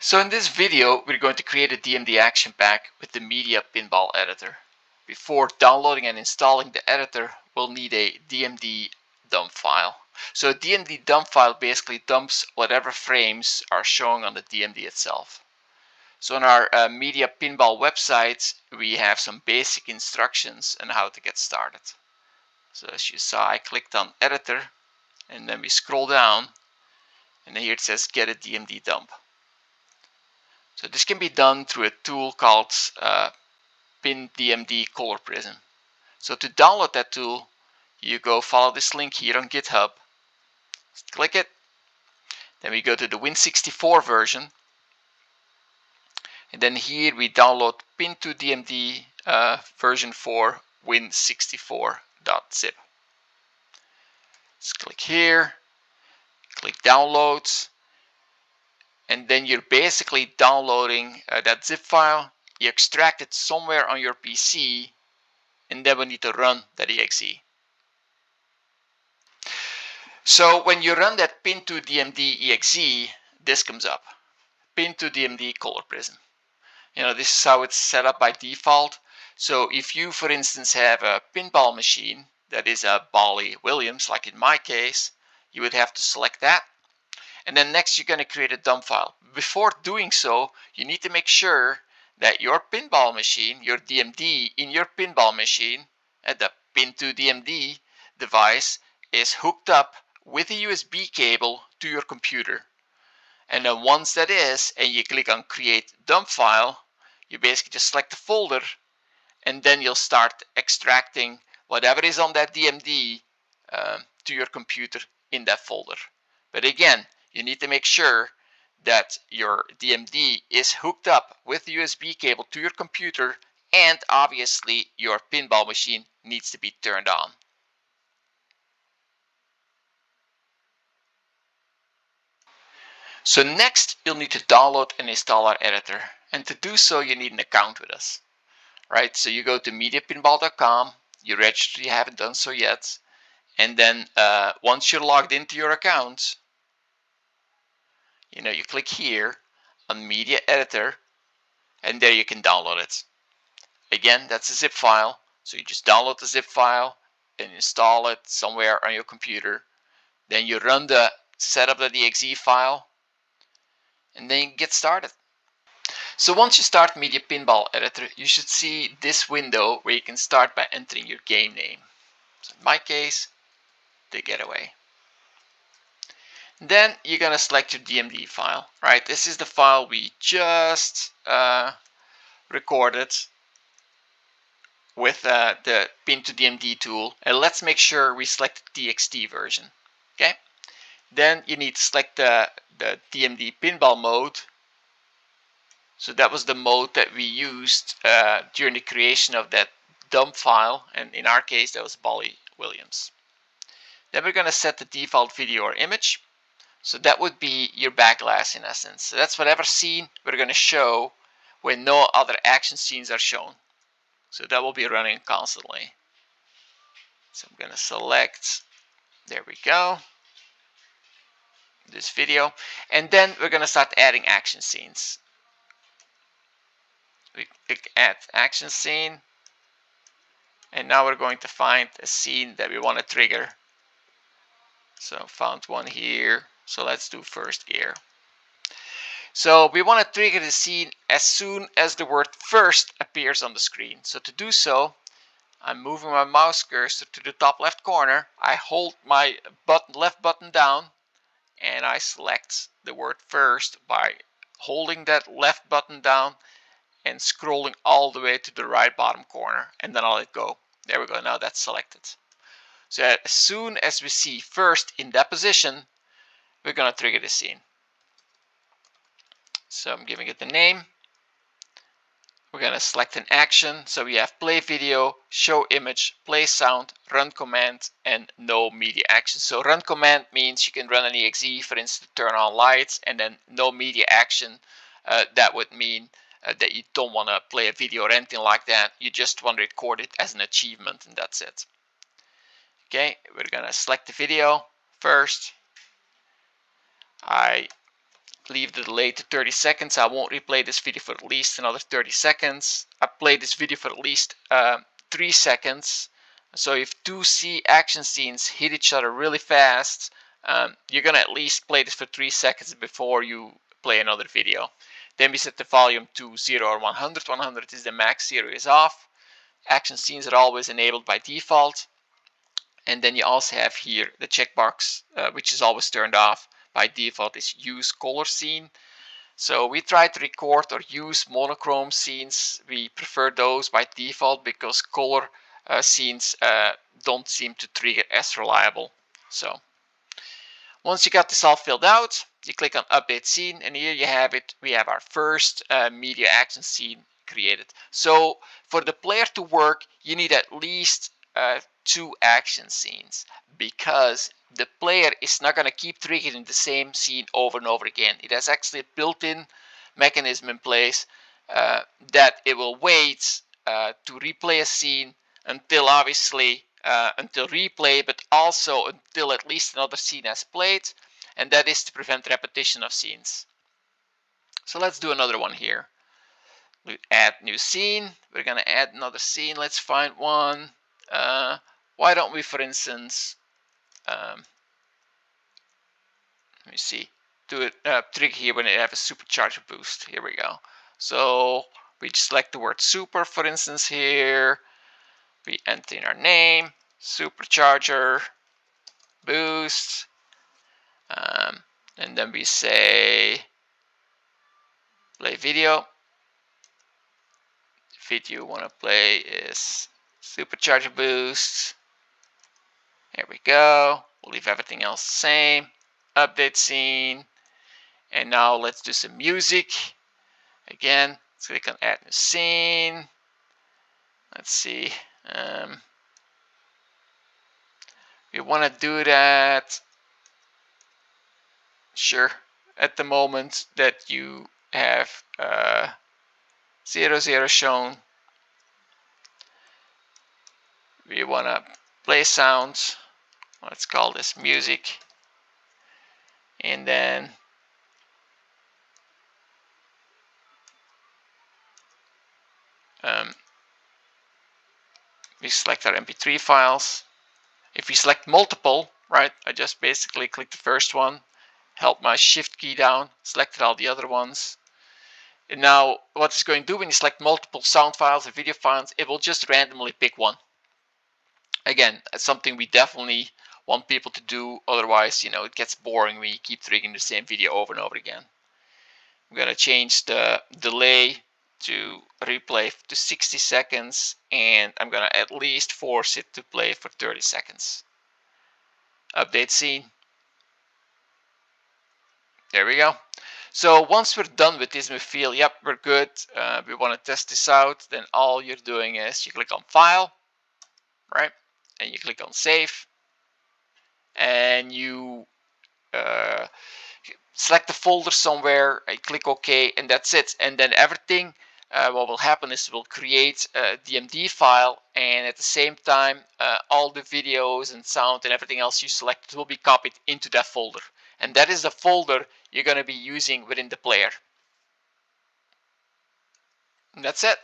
So in this video, we're going to create a DMD action pack with the Media Pinball editor. Before downloading and installing the editor, we'll need a DMD dump file. So a DMD dump file basically dumps whatever frames are showing on the DMD itself. So on our Media Pinball website, we have some basic instructions on how to get started. So as you saw, I clicked on editor and then we scroll down and here it says get a DMD dump. So this can be done through a tool called PinDMD Color Prism. So to download that tool, you go follow this link here on GitHub, click it, then we go to the Win64 version, and then here we download Pin2DMD version 4 Win64.zip. Let's click here, click downloads, and then you're basically downloading that zip file. You extract it somewhere on your PC, and then we need to run that exe. So when you run that Pin2DMD exe, this comes up, Pin2DMD Color Prism. This is how it's set up by default. So if you, for instance, have a pinball machine that is a Bally Williams, like in my case, you would have to select that. And then next you're going to create a dump file. Before doing so, you need to make sure that your pinball machine, your DMD in your pinball machine, at the Pin2DMD device is hooked up with a USB cable to your computer. And then once that is, and you click on create dump file, you basically just select the folder, and then you'll start extracting whatever is on that DMD to your computer in that folder. But again, you need to make sure that your DMD is hooked up with the USB cable to your computer, and obviously your pinball machine needs to be turned on. So next you'll need to download and install our editor, and to do so you need an account with us. Right, so you go to MediaPinball.com, you register if you haven't done so yet, and then once you're logged into your account, you click here on Media Editor, and there you can download it. Again, that's a zip file, so you just download the zip file and install it somewhere on your computer. Then you run the setup.exe file, and then you get started. So once you start Media Pinball Editor, you should see this window where you can start by entering your game name. So in my case, The Getaway. Then you're going to select your DMD file. Right, this is the file we just recorded with the Pin2DMD tool. And let's make sure we select the TXT version. Okay. Then you need to select the DMD pinball mode. So that was the mode that we used during the creation of that dump file, and in our case that was Bally Williams. Then we're going to set the default video or image. So that would be your backglass in essence. So that's whatever scene we're going to show when no other action scenes are shown. So that will be running constantly. So I'm going to select, there we go, this video, and then we're going to start adding action scenes. We click add action scene, and now we're going to find a scene that we want to trigger. So found one here, so let's do first gear. So we want to trigger the scene as soon as the word first appears on the screen. So to do so, I'm moving my mouse cursor to the top left corner. I hold my left button down and I select the word first by holding that left button down and scrolling all the way to the right bottom corner, and then I'll let go. There we go, now that's selected. So as soon as we see first in that position, we're going to trigger the scene. So I'm giving it the name. We're going to select an action. So we have play video, show image, play sound, run command, and no media action. So run command means you can run an exe, for instance, turn on lights, and then no media action. That would mean that you don't want to play a video or anything like that. You just want to record it as an achievement, and that's it. Okay, we're going to select the video first. I leave the delay to 30 seconds. I won't replay this video for at least another 30 seconds. I played this video for at least 3 seconds. So if two action scenes hit each other really fast, you're gonna at least play this for 3 seconds before you play another video. Then we set the volume to 0 or 100. 100 is the max, 0 is off. Action scenes are always enabled by default. And then you also have here the checkbox, which is always turned off by default, is use color scene. So we try to record or use monochrome scenes. We prefer those by default because color scenes don't seem to trigger as reliable. So once you got this all filled out, you click on update scene, and here you have it. We have our first media action scene created. So for the player to work, you need at least 2 action scenes, because the player is not going to keep triggering the same scene over and over again. It has actually a built-in mechanism in place that it will wait to replay a scene until obviously until replay, but also until at least another scene has played, and that is to prevent repetition of scenes. So let's do another one here. We add new scene. We're gonna add another scene. Let's find one. Why don't we, for instance, let me see, do it trick here when it have a supercharger boost. Here we go. So we select the word super, for instance, here. We enter in our name, supercharger boost, and then we say play video. The video you want to play is supercharger boost. There we go. We'll leave everything else the same. Update scene. And now let's do some music. Again, let's click on add new scene. Let's see. We want to do that. Sure. At the moment that you have 0, 0 shown, we want to play sounds. Let's call this music. And then we select our MP3 files. If we select multiple, right, I just basically click the first one, held my shift key down, selected all the other ones. And now what it's going to do when you select multiple sound files or video files, it will just randomly pick one. Again, that's something we definitely want people to do, otherwise, you know, it gets boring when you keep triggering the same video over and over again. I'm going to change the delay to replay to 60 seconds, and I'm going to at least force it to play for 30 seconds. Update scene. There we go. So once we're done with this and we feel, yep, we're good, we want to test this out, then all you're doing is you click on File, right, and you click on Save, and you select the folder somewhere, click OK, and that's it. And then everything, what will happen is we'll create a DMD file, and at the same time, all the videos and sound and everything else you selected will be copied into that folder. And that is the folder you're going to be using within the player. And that's it.